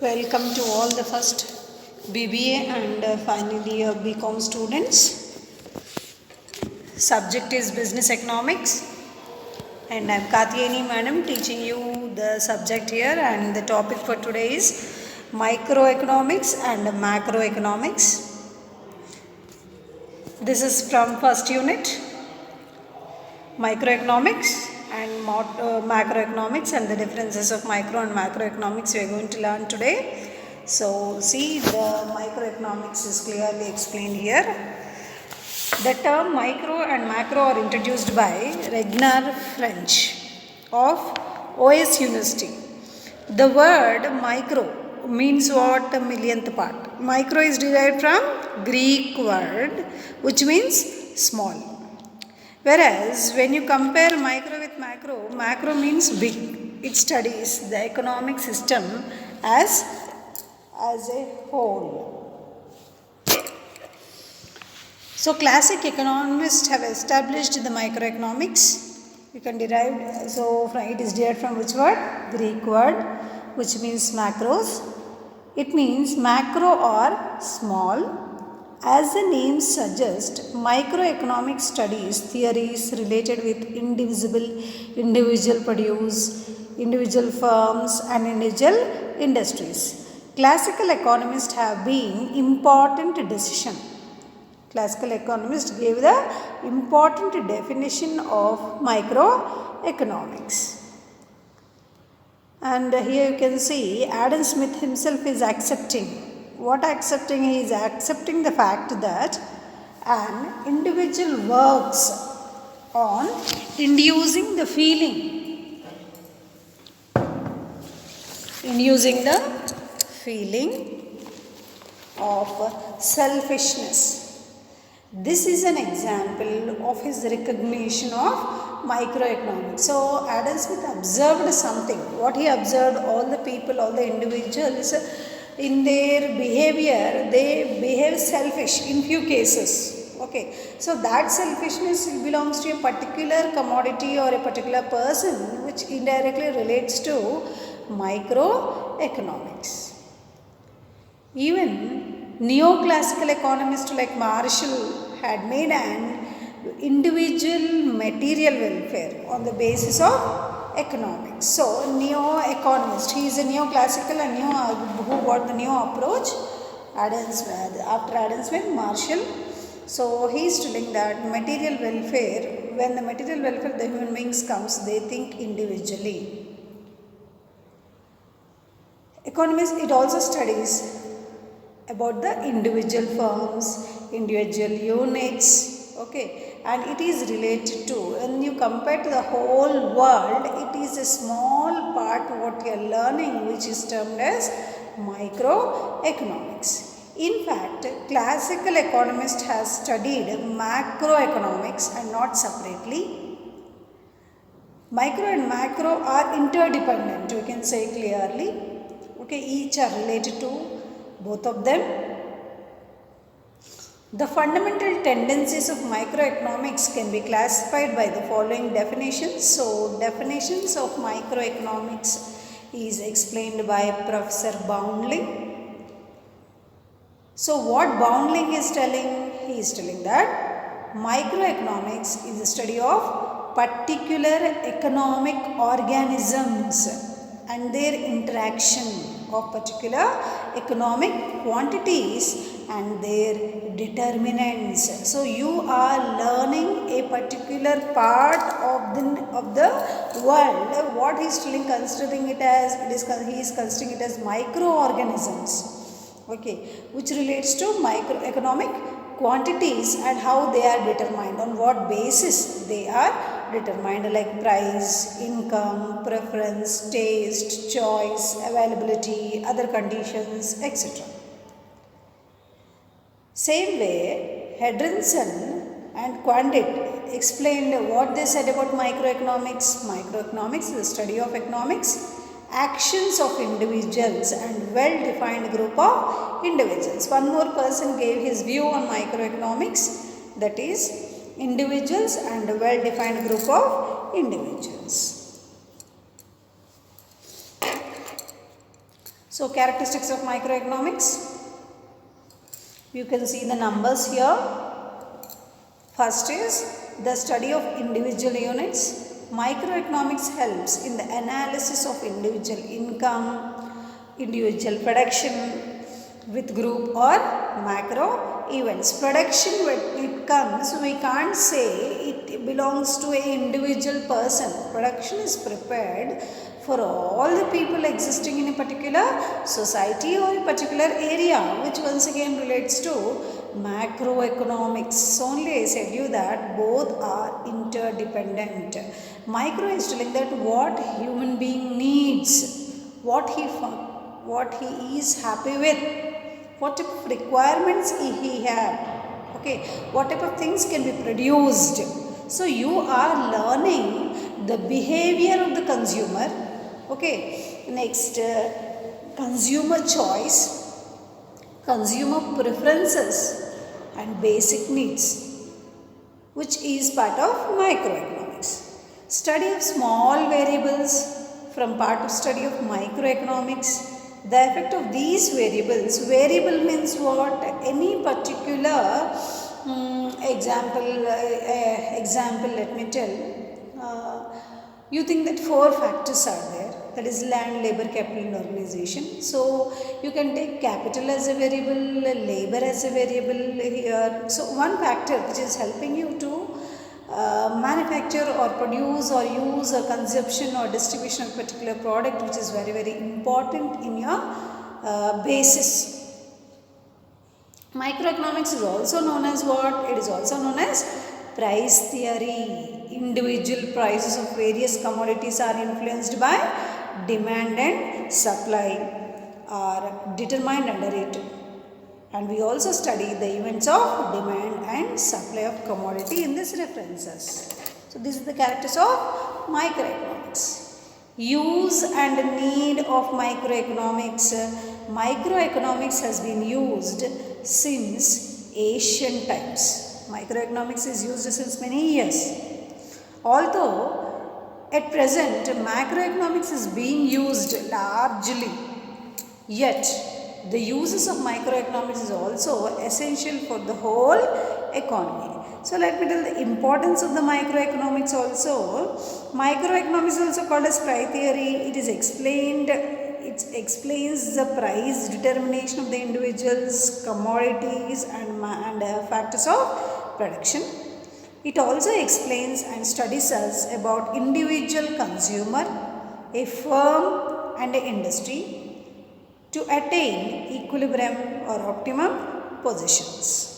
Welcome to all the first BBA and final year BCom students. Subject is Business Economics and I am Katyayani Madam teaching you the subject here, and the topic for today is Microeconomics and Macroeconomics. This is from first unit, Microeconomics and Macroeconomics, and the differences of micro and macroeconomics we are going to learn today. So see, the microeconomics is clearly explained here. The term micro and macro are introduced by Ragnar French of OS University. The word micro means what? A millionth part. Micro is derived from Greek word which means small. Whereas when you compare micro with macro, macro means big. It studies the economic system as a whole. So classic economists have established the microeconomics. You can derive, so it is derived from which word? Greek word which means macros. It means macro or small. As the name suggests, microeconomic studies theories related with individual produce, individual firms and individual industries. Classical economists have been important decision. Classical economists gave the important definition of microeconomics. And here you can see Adam Smith himself is accepting. What accepting? He is accepting the fact that an individual works on inducing the feeling of selfishness. This is an example of his recognition of microeconomics. So Adam Smith observed something. What he observed, all the people, all the individuals, in their behavior, they behave selfish in few cases. Okay, so that selfishness belongs to a particular commodity or a particular person, which indirectly relates to microeconomics. Even neoclassical economists like Marshall had made an individual material welfare on the basis of economics. So neo-economist, he is a neoclassical and who got the new approach. After Adam Smith, Marshall. So he is telling that material welfare, when the material welfare of the human beings comes, they think individually. Economist, it also studies about the individual firms, individual units, okay, and it is related to, when you compare to the whole world, it is a small part what you are learning, which is termed as microeconomics. In fact, classical economists have studied macroeconomics and not separately. Micro and macro are interdependent, we can say clearly. Okay, each are related to both of them. The fundamental tendencies of microeconomics can be classified by the following definitions. So, definitions of microeconomics is explained by Professor Boundling. So, what Boundling is telling? He is telling that microeconomics is the study of particular economic organisms and their interaction of particular economic quantities and their determinants. So you are learning a particular part of the world. What he is considering it as? He is considering it as microorganisms, okay, which relates to microeconomic quantities and how they are determined, on what basis they are determined, like price, income, preference, taste, choice, availability, other conditions, etc. Same way, Hedrenson and Quandit explained what they said about microeconomics. Microeconomics is the study of economics, actions of individuals and well-defined group of individuals. One more person gave his view on microeconomics, that is individuals and a well-defined group of individuals. So characteristics of microeconomics, you can see the numbers here. First is the study of individual units. Microeconomics helps in the analysis of individual income, individual production with group or macro events. Production, when it comes, we can't say it belongs to an individual person. Production is prepared for all the people existing in a particular society or a particular area, which once again relates to macroeconomics. Only I said you that both are interdependent. Micro is telling that what human being needs, what he is happy with, what type of requirements he have, okay, what type of things can be produced. So you are learning the behavior of the consumer, okay. Next, consumer choice, consumer preferences and basic needs, which is part of microeconomics. Study of small variables from part of study of microeconomics. The effect of these variables, variable means what? Any particular example, let me tell. You think that 4 factors are there, that is land, labor, capital and organization. So you can take capital as a variable, labor as a variable here. So one factor which is helping you to manufacture or produce or use or consumption or distribution of particular product, which is very, very important in your basis. Microeconomics is also known as what? It is also known as price theory. Individual prices of various commodities are influenced by demand and supply, are determined under it. And we also study the events of demand and supply of commodity in these references. So this is the characters of microeconomics. Use and need of microeconomics. Microeconomics has been used since ancient times. Microeconomics is used since many years. Although at present macroeconomics is being used largely, yet the uses of microeconomics is also essential for the whole economy. So let me tell the importance of the microeconomics also. Microeconomics is also called as price theory. It explains the price determination of the individuals, commodities and factors of production. It also explains and studies us about individual consumer, a firm and an industry to attain equilibrium or optimum positions.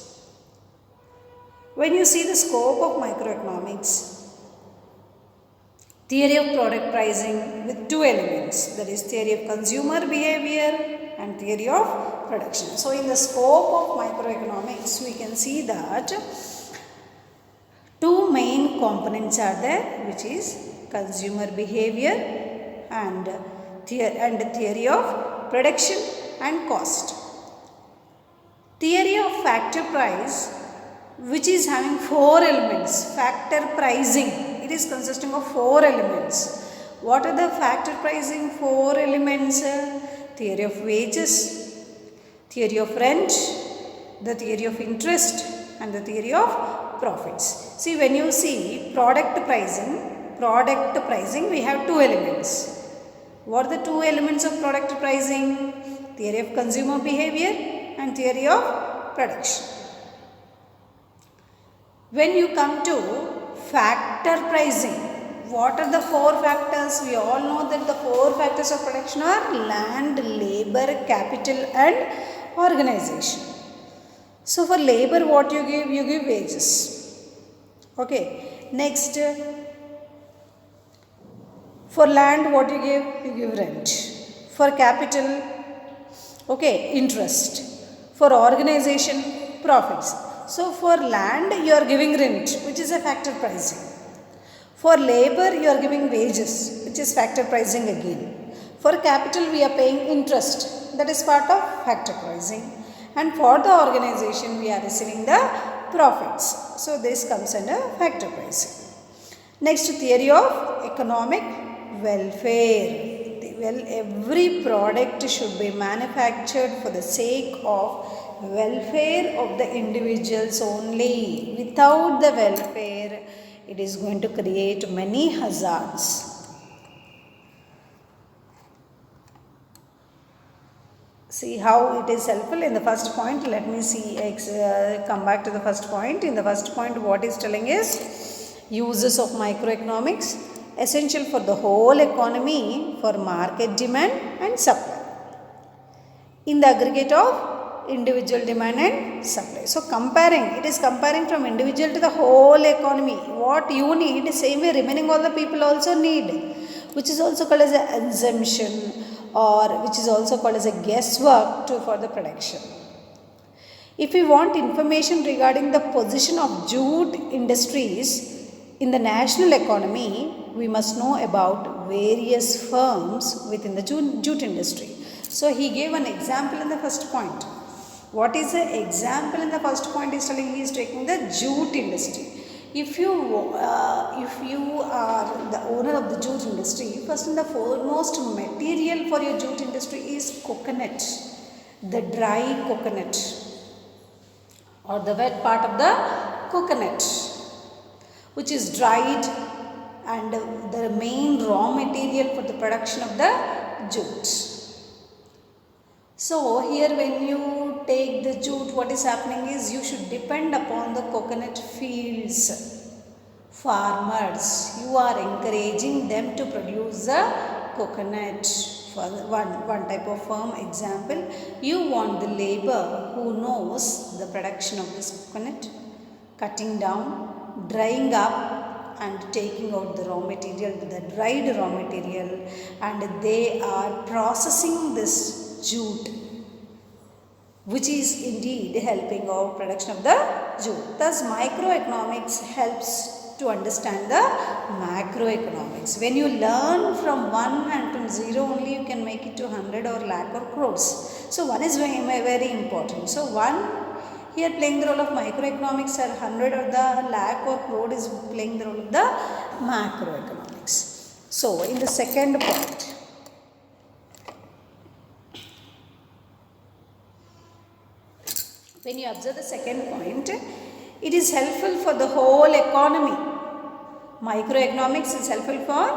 When you see the scope of microeconomics, theory of product pricing with 2 elements, that is theory of consumer behavior and theory of production. So in the scope of microeconomics, we can see that 2 main components are there, which is consumer behavior and theory of production and cost. Theory of factor price, which is having 4 elements. Factor pricing, it is consisting of 4 elements. What are the factor pricing 4 elements? Theory of wages, theory of rent, the theory of interest and the theory of profits. See, when you see product pricing, we have 2 elements. What are the 2 elements of product pricing? Theory of consumer behavior and theory of production. When you come to factor pricing, what are the 4 factors? We all know that the 4 factors of production are land, labor, capital and organization. So for labor, what you give? You give wages. Okay. Next, for land, what you give? You give rent. For capital, okay, interest. For organization, profits. So for land, you are giving rent, which is a factor pricing. For labor, you are giving wages, which is factor pricing again. For capital, we are paying interest, that is part of factor pricing. And for the organization, we are receiving the profits. So this comes under factor pricing. Next, theory of economic welfare. well, every product should be manufactured for the sake of welfare of the individuals only. Without the welfare, it is going to create many hazards. See how it is helpful in the first point. Let me see, come back to the first point. In the first point, what is telling is uses of microeconomics, essential for the whole economy for market demand and supply in the aggregate of individual demand and supply. So comparing, it is comparing from individual to the whole economy. What you need, same way remaining all the people also need, which is also called as an assumption, or which is also called as a guesswork for the production. If we want information regarding the position of jute industries in the national economy, we must know about various firms within the jute industry. So he gave an example in the first point. What is the example in the first point? He is telling, he is taking the jute industry. If you are the owner of the jute industry, first and the foremost material for your jute industry is coconut, the dry coconut or the wet part of the coconut, which is dried and the main raw material for the production of the jute. So here when you take the jute, what is happening is you should depend upon the coconut fields. Farmers, you are encouraging them to produce the coconut. For one type of farm example, you want the labor who knows the production of this coconut, cutting down, drying up and taking out the raw material, the dried raw material, and they are processing this jute, which is indeed helping our production of the jute. Thus microeconomics helps to understand the macroeconomics. When you learn from 1 and from 0 only, you can make it to 100 or lakh or crores. So 1 is very, very important. So 1 here playing the role of microeconomics, or 100 or the lakh or crore is playing the role of the macroeconomics. So in the second point, when you observe the second point, it is helpful for the whole economy. Microeconomics is helpful for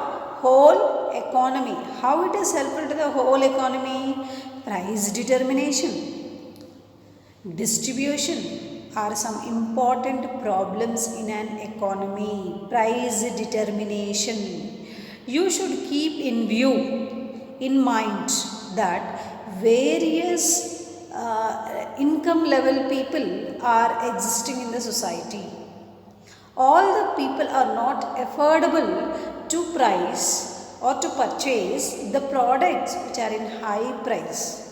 whole economy. How it is helpful to the whole economy? Price determination, distribution are some important problems in an economy. Price determination. You should keep in mind that various income level people are existing in the society. All the people are not affordable to price or to purchase the products which are in high price.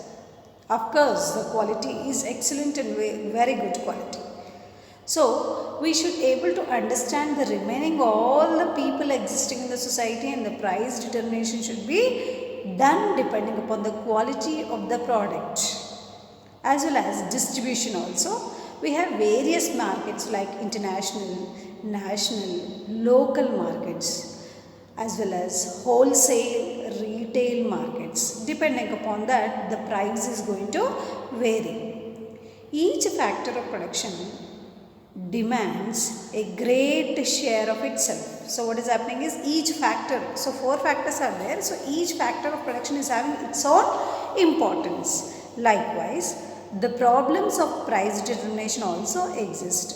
Of course, the quality is excellent and very good quality. So we should able to understand the remaining all the people existing in the society, and the price determination should be done depending upon the quality of the product as well as distribution also. We have various markets like international, national, local markets as well as wholesale retail markets. Depending upon that, the price is going to vary. Each factor of production demands a great share of itself. So what is happening is each factor, so 4 factors are there, so each factor of production is having its own importance. Likewise, the problems of price determination also exist.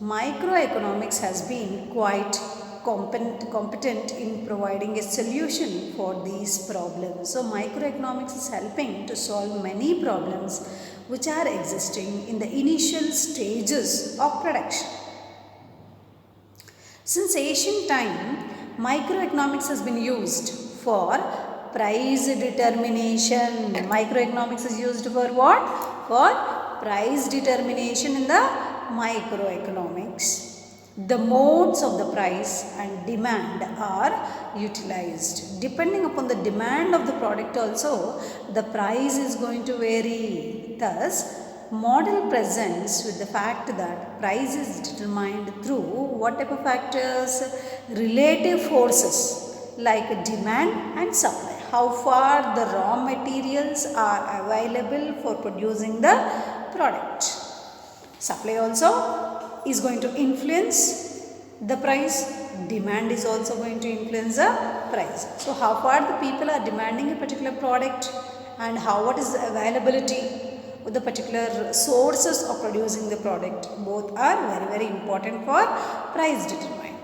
Microeconomics has been quite competent in providing a solution for these problems. So microeconomics is helping to solve many problems which are existing in the initial stages of production. Since ancient time, microeconomics has been used for price determination. Microeconomics is used for what? For price determination in the microeconomics. The modes of the price and demand are utilized. Depending upon the demand of the product also, the price is going to vary. Thus, model presents with the fact that price is determined through what type of factors? Relative forces like demand and supply. how far the raw materials are available for producing the product. Supply also is going to influence the price. Demand is also going to influence the price. So how far the people are demanding a particular product and what is the availability of the particular sources of producing the product, both are very, very important for price determination.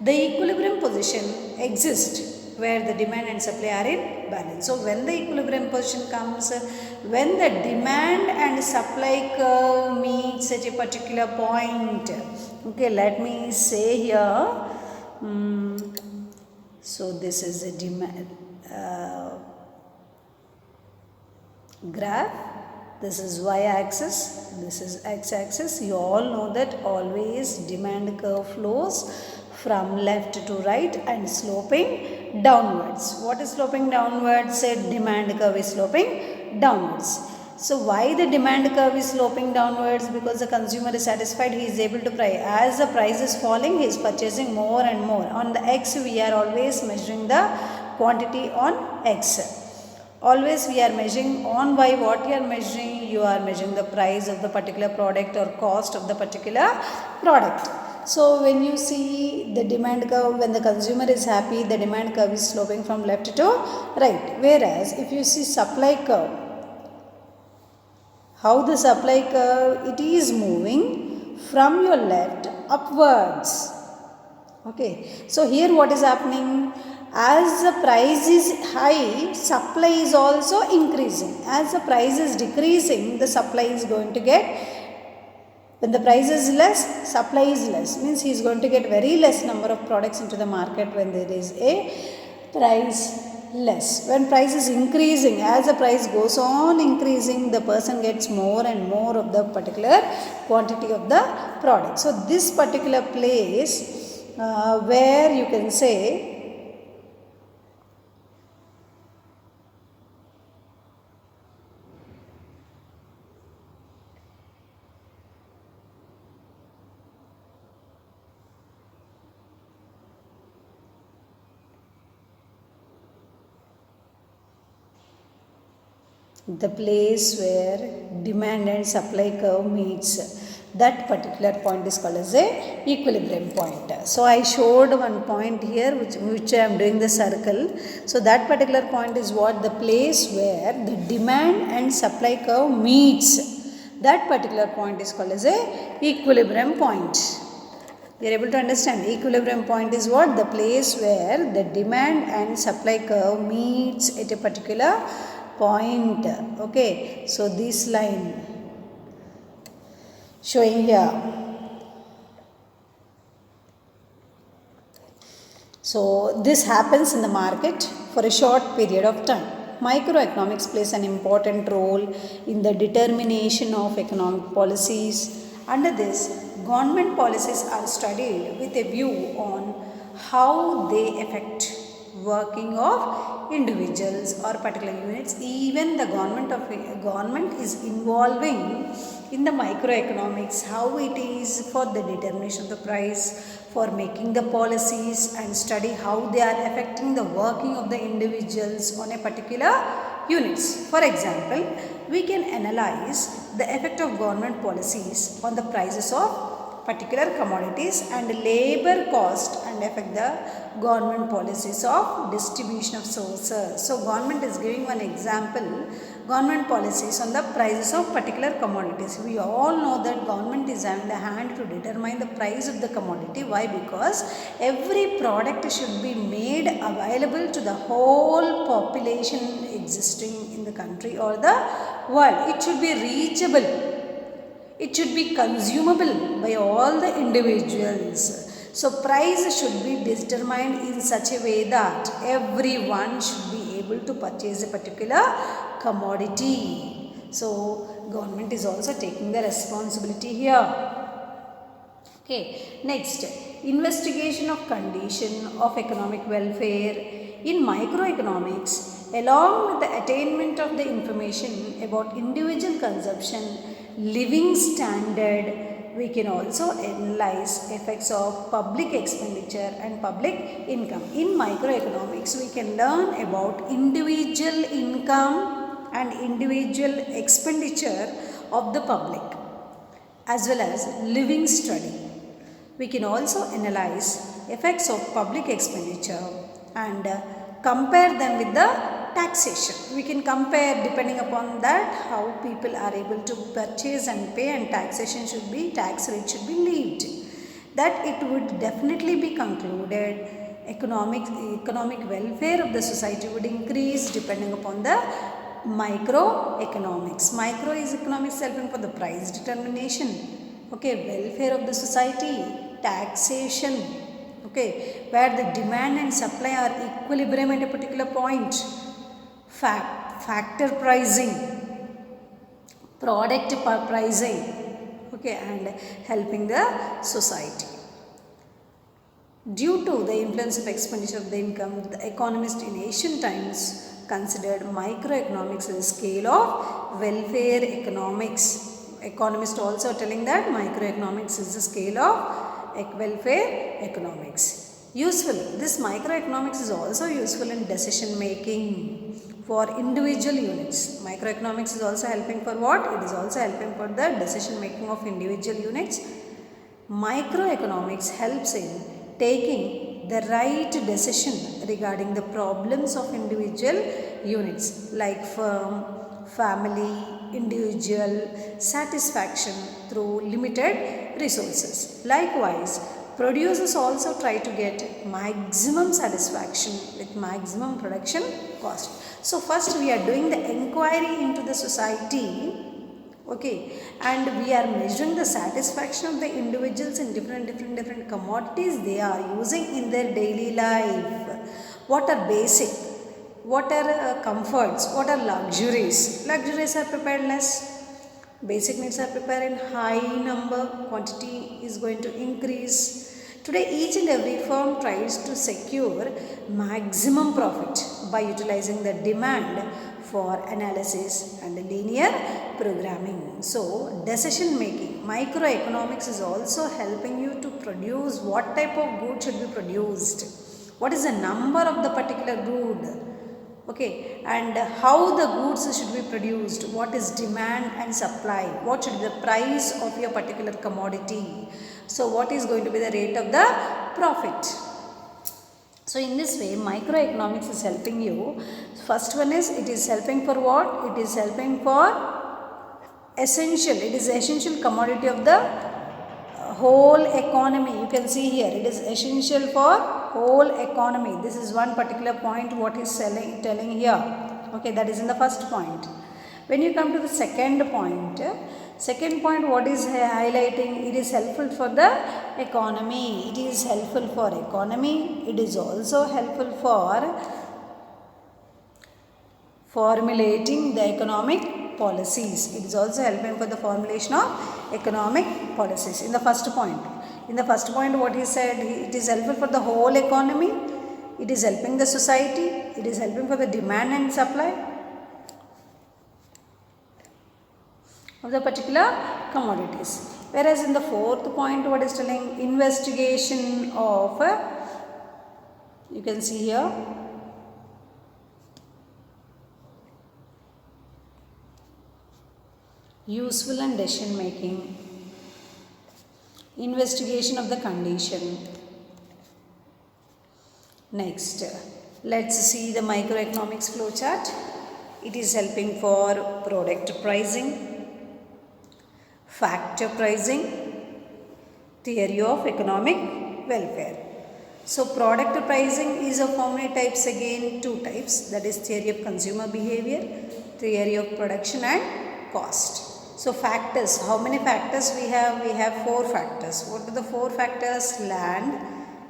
The equilibrium position exists where the demand and supply are in balance. So when the equilibrium position comes, when the demand and supply curve meets at a particular point. Okay, let me say here. So this is a demand graph. This is y-axis, this is x-axis. You all know that always demand curve flows from left to right and sloping downwards. What is sloping downwards? Demand curve is sloping downwards. So why the demand curve is sloping downwards? Because the consumer is satisfied, he is able to price. As the price is falling, he is purchasing more and more. On the x, we are always measuring the quantity on x. Always we are measuring on y. What you are measuring? You are measuring the price of the particular product or cost of the particular product. So when you see the demand curve, when the consumer is happy, the demand curve is sloping from left to right. Whereas if you see supply curve, how the supply curve, it is moving from your left upwards. Okay, so here what is happening? As the price is high, supply is also increasing. As the price is decreasing, the supply is going to get, when the price is less, supply is less. Means he is going to get very less number of products into the market when there is a price less. When price is increasing, as the price goes on increasing, the person gets more and more of the particular quantity of the product. So this particular place where you can say the place where demand and supply curve meets, that particular point is called as a equilibrium point. So I showed one point here which I am doing the circle. So that particular point is what? The place where the demand and supply curve meets. That particular point is called as a equilibrium point. You are able to understand? Equilibrium point is what? The place where the demand and supply curve meets at a particular point. Okay, so this line showing here. So this happens in the market for a short period of time. Microeconomics plays an important role in the determination of economic policies. Under this, government policies are studied with a view on how they affect working of individuals or particular units. Even the government is involving in the microeconomics, how it is for the determination of the price, for making the policies, and study how they are affecting the working of the individuals on a particular units. For example, we can analyze the effect of government policies on the prices of particular commodities and labor cost and affect the government policies of distribution of sources. So government is giving one example, government policies on the prices of particular commodities. We all know that government is having the hand to determine the price of the commodity. Why? Because every product should be made available to the whole population existing in the country or the world. It should be reachable. It should be consumable by all the individuals. So price should be determined in such a way that everyone should be able to purchase a particular commodity. So government is also taking the responsibility here. Okay, next, investigation of condition of economic welfare. In microeconomics, along with the attainment of the information about individual consumption, living standard, we can also analyze effects of public expenditure and public income. In microeconomics, we can learn about individual income and individual expenditure of the public as well as living study. We can also analyze effects of public expenditure and compare them with the taxation. We can compare depending upon that how people are able to purchase and pay, and tax rate should be levied. That it would definitely be concluded economic welfare of the society would increase depending upon the microeconomics. Micro is economics helping for the price determination. Okay, welfare of the society, taxation. Okay, where the demand and supply are equilibrium at a particular point. Factor pricing, product pricing, okay, and helping the society. Due to the influence of expenditure of the income, the economists in ancient times considered microeconomics as a scale of welfare economics. Economists also are telling that microeconomics is the scale of welfare economics. Useful. This microeconomics is also useful in decision making for individual units. Microeconomics is also helping for what? It is also helping for the decision making of individual units. Microeconomics helps in taking the right decision regarding the problems of individual units like firm, family, individual satisfaction through limited resources. Likewise, producers also try to get maximum satisfaction with maximum production cost. So first we are doing the inquiry into the society, okay, and we are measuring the satisfaction of the individuals in different commodities they are using in their daily life. What are basic? What are comforts? What are luxuries? Luxuries are prepared less. Basic needs are prepared in high number. Quantity is going to increase. Today, each and every firm tries to secure maximum profit by utilizing the demand for analysis and linear programming. So, decision making, microeconomics is also helping you to produce what type of good should be produced. What is the number of the particular good? Okay, and how the goods should be produced, what is demand and supply, what should be the price of your particular commodity. So, what is going to be the rate of the profit? So, in this way, microeconomics is helping you. First one is, it is helping for what? It is helping for essential. It is essential commodity of the whole economy. You can see here, it is essential for whole economy. This is one particular point what is telling here. Okay, that is in the first point. When you come to the second point what is highlighting? It is helpful for the economy. It is helpful for economy. It is also helpful for formulating the economic policies. It is also helping for the formulation of economic policies. In the first point, what he said, it is helpful for the whole economy. It is helping the society. It is helping for the demand and supply of the particular commodities. Whereas in the fourth point, what is telling? Investigation of, you can see here, useful and decision making, investigation of the condition. Next, let's see the microeconomics flow chart. It is helping for product pricing, factor pricing, theory of economic welfare. So, product pricing is of how many types again? Two types, that is theory of consumer behavior, theory of production and cost. So, factors, how many factors we have? We have 4 factors. What are the 4 factors? Land,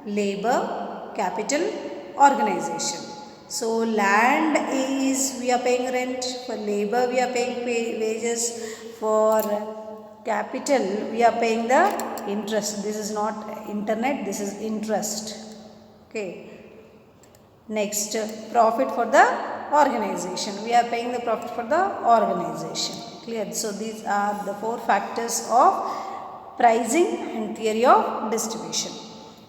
labor, capital, organization. So, land is we are paying rent, for labor we are paying wages, for capital we are paying the interest. This is not internet, this is interest. Okay. Next, profit for the organization. We are paying the profit for the organization. Clear? So, these are the 4 factors of pricing and theory of distribution.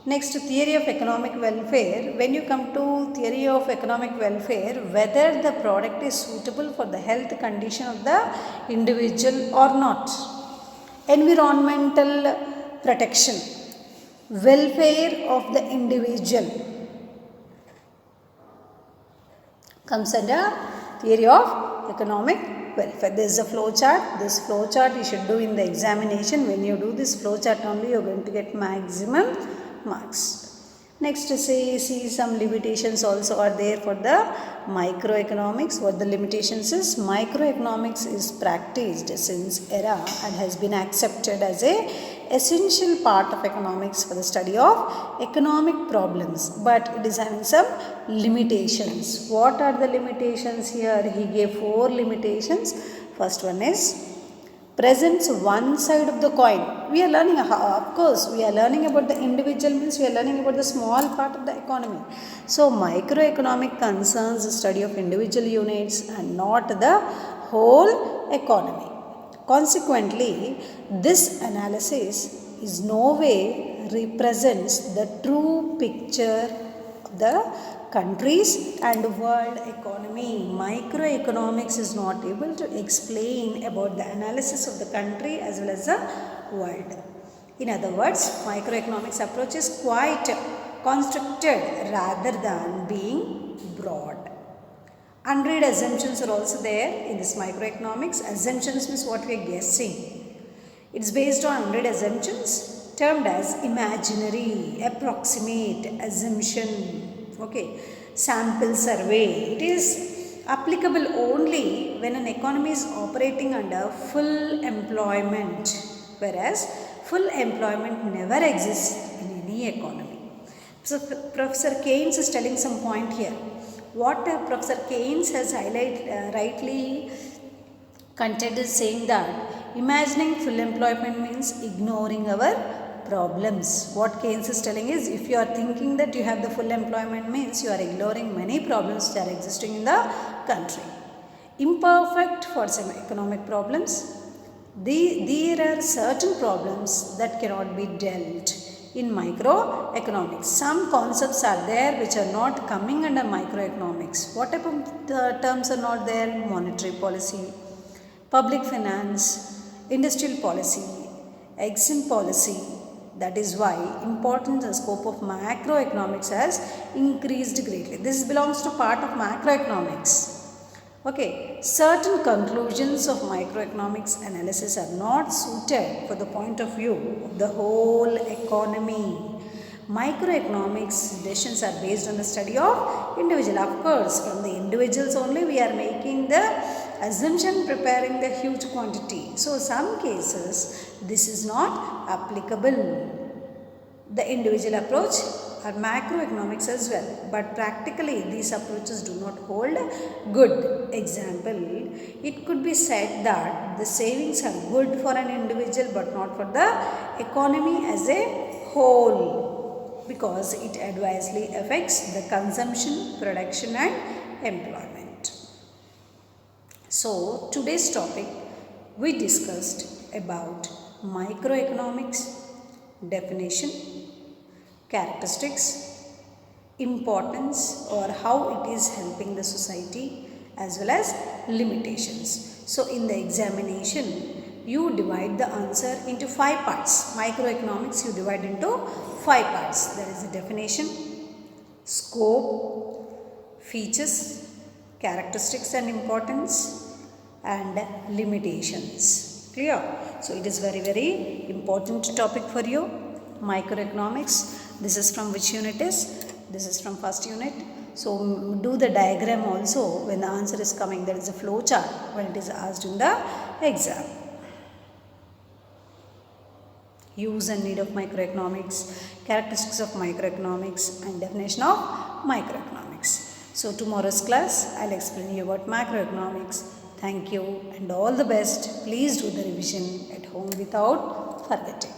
Next, theory of economic welfare. When you come to theory of economic welfare, whether the product is suitable for the health condition of the individual or not. Environmental protection, welfare of the individual comes under theory of economic welfare. This is a flow chart. This flow chart you should do in the examination. When you do this flow chart only, you are going to get maximum marks. Next, see some limitations also are there for the microeconomics. What the limitations is? Microeconomics is practiced since era and has been accepted as a essential part of economics for the study of economic problems, but it is having some limitations. What are the limitations here? He gave 4 limitations. First one is presents one side of the coin. We are learning, of course, we are learning about the individual, means we are learning about the small part of the economy. So, microeconomic concerns the study of individual units and not the whole economy. Consequently, this analysis is no way represents the true picture of the countries and world economy. Microeconomics is not able to explain about the analysis of the country as well as the world. In other words, microeconomics approach is quite constructed rather than being broad. Unread assumptions are also there in this microeconomics. Assumptions means what we are guessing. It is based on unread assumptions termed as imaginary, approximate, assumption, okay, sample survey. It is applicable only when an economy is operating under full employment, whereas full employment never exists in any economy. So, Professor Keynes is telling some point here. What Professor Keynes has rightly content is saying that imagining full employment means ignoring our problems. What Keynes is telling is, if you are thinking that you have the full employment means you are ignoring many problems that are existing in the country. Imperfect for some economic problems. There are certain problems that cannot be dealt in microeconomics. Some concepts are there which are not coming under microeconomics. What type of terms are not there? Monetary policy, public finance, industrial policy, exim policy. That is why importance and scope of macroeconomics has increased greatly. This belongs to part of macroeconomics. Okay, certain conclusions of microeconomics analysis are not suited for the point of view of the whole economy. Microeconomics decisions are based on the study of individual. Of course, from the individuals only we are making the assumption, preparing the huge quantity. So, some cases this is not applicable. The individual approach or macroeconomics as well, but practically these approaches do not hold good. Example, it could be said that the savings are good for an individual but not for the economy as a whole, because it adversely affects the consumption, production and employment. So, today's topic we discussed about microeconomics, definition, characteristics, importance or how it is helping the society, as well as limitations. So, in the examination you divide the answer into 5 parts. Microeconomics you divide into 5 parts. There is a definition, scope, features, characteristics and importance and limitations. Clear? So, it is very important topic for you. Microeconomics. This is from which unit is? This is from first unit. So, do the diagram also when the answer is coming. There is a flow chart when it is asked in the exam. Use and need of microeconomics, characteristics of microeconomics and definition of microeconomics. So, tomorrow's class I will explain you about macroeconomics. Thank you and all the best. Please do the revision at home without forgetting.